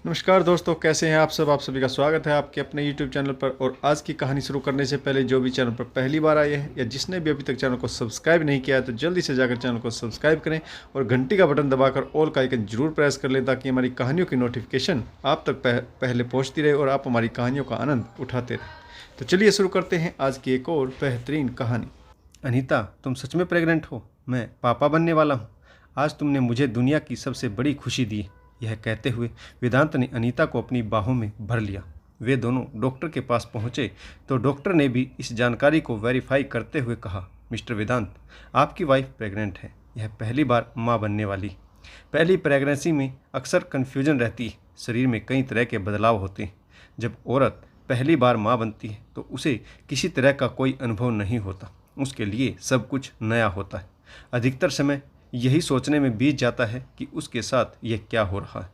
नमस्कार दोस्तों, कैसे हैं आप सब। आप सभी का स्वागत है आपके अपने YouTube चैनल पर। और आज की कहानी शुरू करने से पहले जो भी चैनल पर पहली बार आए हैं या जिसने भी अभी तक चैनल को सब्सक्राइब नहीं किया है तो जल्दी से जाकर चैनल को सब्सक्राइब करें और घंटी का बटन दबाकर ऑल का आइकन जरूर प्रेस कर लें ताकि हमारी कहानियों की नोटिफिकेशन आप तक पहले पहुँचती रहे और आप हमारी कहानियों का आनंद उठाते रहें। तो चलिए शुरू करते हैं आज की एक और बेहतरीन कहानी। अनीता, तुम सच में प्रेग्नेंट हो? मैं पापा बनने वाला हूँ। आज तुमने मुझे दुनिया की सबसे बड़ी खुशी दी। यह कहते हुए वेदांत ने अनीता को अपनी बाहों में भर लिया। वे दोनों डॉक्टर के पास पहुँचे तो डॉक्टर ने भी इस जानकारी को वेरीफाई करते हुए कहा, मिस्टर वेदांत, आपकी वाइफ प्रेग्नेंट है। यह पहली बार माँ बनने वाली। पहली प्रेगनेंसी में अक्सर कन्फ्यूजन रहती है। शरीर में कई तरह के बदलाव होते हैं। जब औरत पहली बार माँ बनती है तो उसे किसी तरह का कोई अनुभव नहीं होता। उसके लिए सब कुछ नया होता है। अधिकतर समय यही सोचने में बीत जाता है कि उसके साथ यह क्या हो रहा है।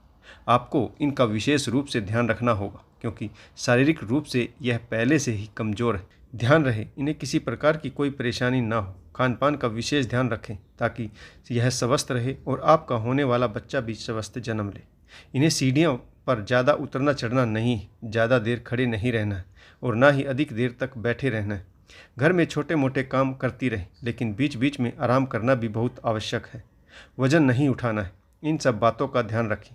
आपको इनका विशेष रूप से ध्यान रखना होगा क्योंकि शारीरिक रूप से यह पहले से ही कमज़ोर है। ध्यान रहे इन्हें किसी प्रकार की कोई परेशानी ना हो। खान पान का विशेष ध्यान रखें ताकि यह स्वस्थ रहे और आपका होने वाला बच्चा भी स्वस्थ जन्म ले। इन्हें सीढ़ियों पर ज़्यादा उतरना चढ़ना नहीं, ज़्यादा देर खड़े नहीं रहना है और ना ही अधिक देर तक बैठे रहना है। घर में छोटे मोटे काम करती रहे लेकिन बीच बीच में आराम करना भी बहुत आवश्यक है। वजन नहीं उठाना है। इन सब बातों का ध्यान रखें।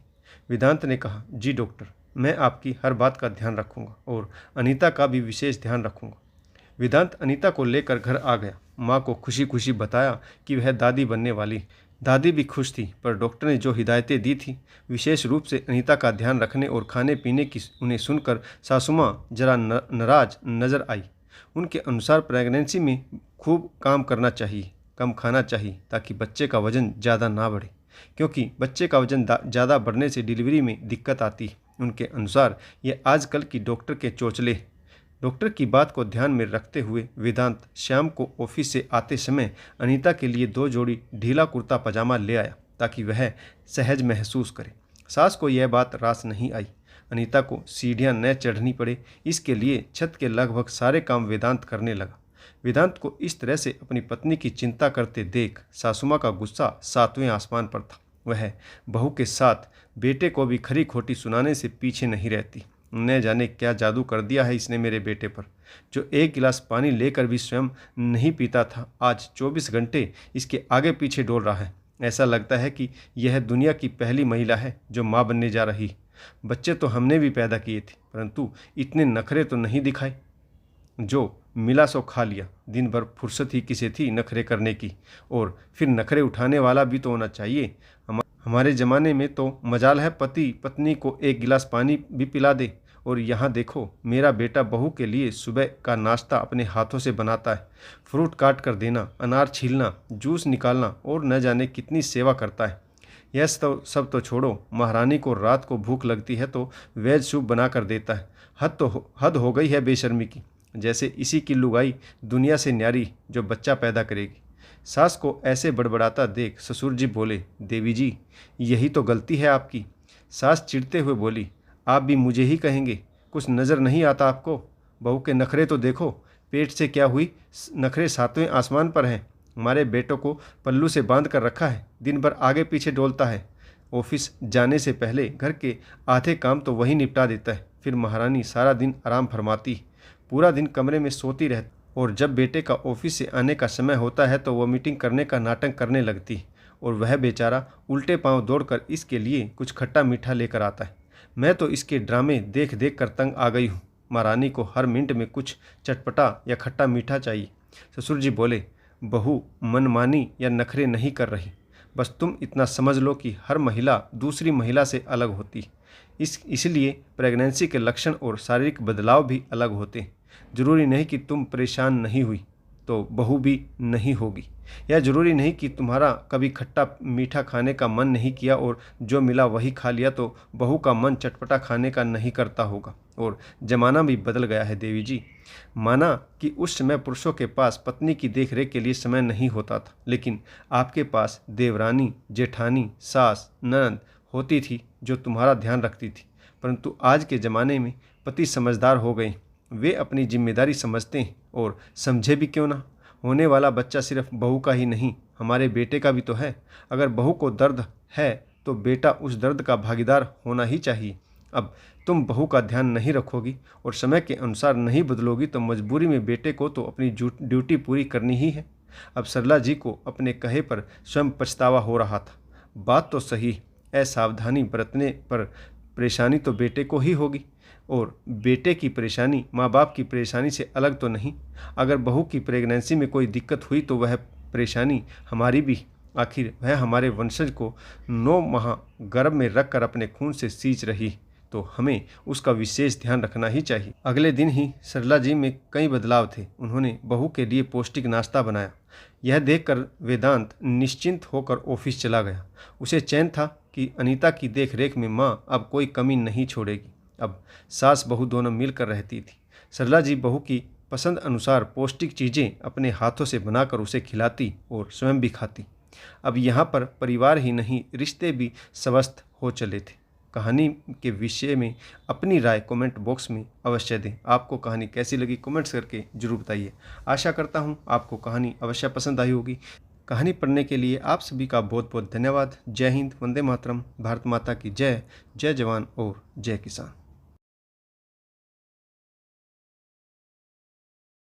वेदांत ने कहा, जी डॉक्टर, मैं आपकी हर बात का ध्यान रखूंगा और अनीता का भी विशेष ध्यान रखूंगा। वेदांत अनीता को लेकर घर आ गया। माँ को खुशी खुशी बताया कि वह दादी बनने वाली। दादी भी खुश थी, पर डॉक्टर ने जो हिदायतें दी थी, विशेष रूप से अनीता का ध्यान रखने और खाने पीने की, उन्हें सुनकर सासू माँ जरा नाराज नजर आई। उनके अनुसार प्रेगनेंसी में खूब काम करना चाहिए, कम खाना चाहिए ताकि बच्चे का वजन ज़्यादा ना बढ़े, क्योंकि बच्चे का वजन ज़्यादा बढ़ने से डिलीवरी में दिक्कत आती है। उनके अनुसार ये आजकल की डॉक्टर के चोचले। डॉक्टर की बात को ध्यान में रखते हुए वेदांत शाम को ऑफिस से आते समय अनीता के लिए 2 जोड़ी ढीला कुर्ता पजामा ले आया ताकि वह सहज महसूस करे। सास को यह बात रास नहीं आई। अनीता को सीढ़ियां न चढ़नी पड़े, इसके लिए छत के लगभग सारे काम वेदांत करने लगा। वेदांत को इस तरह से अपनी पत्नी की चिंता करते देख सासुमा का गुस्सा 7वें आसमान पर था। वह बहू के साथ बेटे को भी खरी खोटी सुनाने से पीछे नहीं रहती। न जाने क्या जादू कर दिया है इसने मेरे बेटे पर। जो 1 गिलास पानी लेकर भी स्वयं नहीं पीता था, आज 24 घंटे इसके आगे पीछे डोल रहा है। ऐसा लगता है कि यह दुनिया की पहली महिला है जो माँ बनने जा रही है। बच्चे तो हमने भी पैदा किए थे, परंतु इतने नखरे तो नहीं दिखाए। जो मिला सो खा लिया। दिन भर फुर्सत ही किसे थी नखरे करने की, और फिर नखरे उठाने वाला भी तो होना चाहिए। हमारे ज़माने में तो मजाल है पति पत्नी को 1 गिलास पानी भी पिला दे। और यहाँ देखो, मेरा बेटा बहू के लिए सुबह का नाश्ता अपने हाथों से बनाता है। फ्रूट काट कर देना, अनार छीलना, जूस निकालना और न जाने कितनी सेवा करता है। यह सब तो छोड़ो, महारानी को रात को भूख लगती है तो वेज सूप बना कर देता है। हद हो गई है बेशर्मी की। जैसे इसी की लुगाई दुनिया से न्यारी जो बच्चा पैदा करेगी। सास को ऐसे बड़बड़ाता देख ससुर जी बोले, देवी जी, यही तो गलती है आपकी। सास चिढ़ते हुए बोली, आप भी मुझे ही कहेंगे? कुछ नज़र नहीं आता आपको? बहू के नखरे तो देखो। पेट से क्या हुई, नखरे 7वें आसमान पर हैं। हमारे बेटों को पल्लू से बांध कर रखा है, दिन भर आगे पीछे डोलता है। ऑफिस जाने से पहले घर के आधे काम तो वही निपटा देता है। फिर महारानी सारा दिन आराम फरमाती, पूरा दिन कमरे में सोती रहती, और जब बेटे का ऑफिस से आने का समय होता है तो वह मीटिंग करने का नाटक करने लगती है और वह बेचारा उल्टे पांव दौड़कर इसके लिए कुछ खट्टा मीठा लेकर आता है। मैं तो इसके ड्रामे देख देख कर तंग आ गई हूँ। महारानी को हर मिनट में कुछ चटपटा या खट्टा मीठा चाहिए। ससुर जी बोले, बहू मनमानी या नखरे नहीं कर रही, बस तुम इतना समझ लो कि हर महिला दूसरी महिला से अलग होती है। इसलिए प्रेगनेंसी के लक्षण और शारीरिक बदलाव भी अलग होते हैं। जरूरी नहीं कि तुम परेशान नहीं हुई तो बहू भी नहीं होगी, या जरूरी नहीं कि तुम्हारा कभी खट्टा मीठा खाने का मन नहीं किया और जो मिला वही खा लिया तो बहू का मन चटपटा खाने का नहीं करता होगा। और जमाना भी बदल गया है देवी जी। माना कि उस समय पुरुषों के पास पत्नी की देखरेख के लिए समय नहीं होता था, लेकिन आपके पास देवरानी, जेठानी, सास, ननद होती थी जो तुम्हारा ध्यान रखती थी। परंतु आज के ज़माने में पति समझदार हो गए। वे अपनी जिम्मेदारी समझते हैं, और समझे भी क्यों ना। होने वाला बच्चा सिर्फ बहू का ही नहीं, हमारे बेटे का भी तो है। अगर बहू को दर्द है तो बेटा उस दर्द का भागीदार होना ही चाहिए। अब तुम बहू का ध्यान नहीं रखोगी और समय के अनुसार नहीं बदलोगी तो मजबूरी में बेटे को तो अपनी ड्यूटी पूरी करनी ही है। अब सरला जी को अपने कहे पर स्वयं पछतावा हो रहा था। बात तो सही, असावधानी बरतने पर परेशानी तो बेटे को ही होगी, और बेटे की परेशानी माँ बाप की परेशानी से अलग तो नहीं। अगर बहू की प्रेगनेंसी में कोई दिक्कत हुई तो वह परेशानी हमारी भी। आखिर वह हमारे वंशज को 9 माह गर्भ में रखकर अपने खून से सींच रही, तो हमें उसका विशेष ध्यान रखना ही चाहिए। अगले दिन ही सरला जी में कई बदलाव थे। उन्होंने बहू के लिए पौष्टिक नाश्ता बनाया। यह देखकर वेदांत निश्चिंत होकर ऑफिस चला गया। उसे चैन था कि अनीता की देखरेख में माँ अब कोई कमी नहीं छोड़ेगी। अब सास बहू दोनों मिलकर रहती थी। सरला जी बहू की पसंद अनुसार पौष्टिक चीज़ें अपने हाथों से बनाकर उसे खिलाती और स्वयं भी खाती। अब यहाँ पर परिवार ही नहीं, रिश्ते भी स्वस्थ हो चले थे। कहानी के विषय में अपनी राय कमेंट बॉक्स में अवश्य दें। आपको कहानी कैसी लगी कमेंट्स करके जरूर बताइए। आशा करता हूँ आपको कहानी अवश्य पसंद आई होगी। कहानी पढ़ने के लिए आप सभी का बहुत बहुत धन्यवाद। जय हिंद, वंदे मातरम, भारत माता की जय। जय जवान और जय किसान।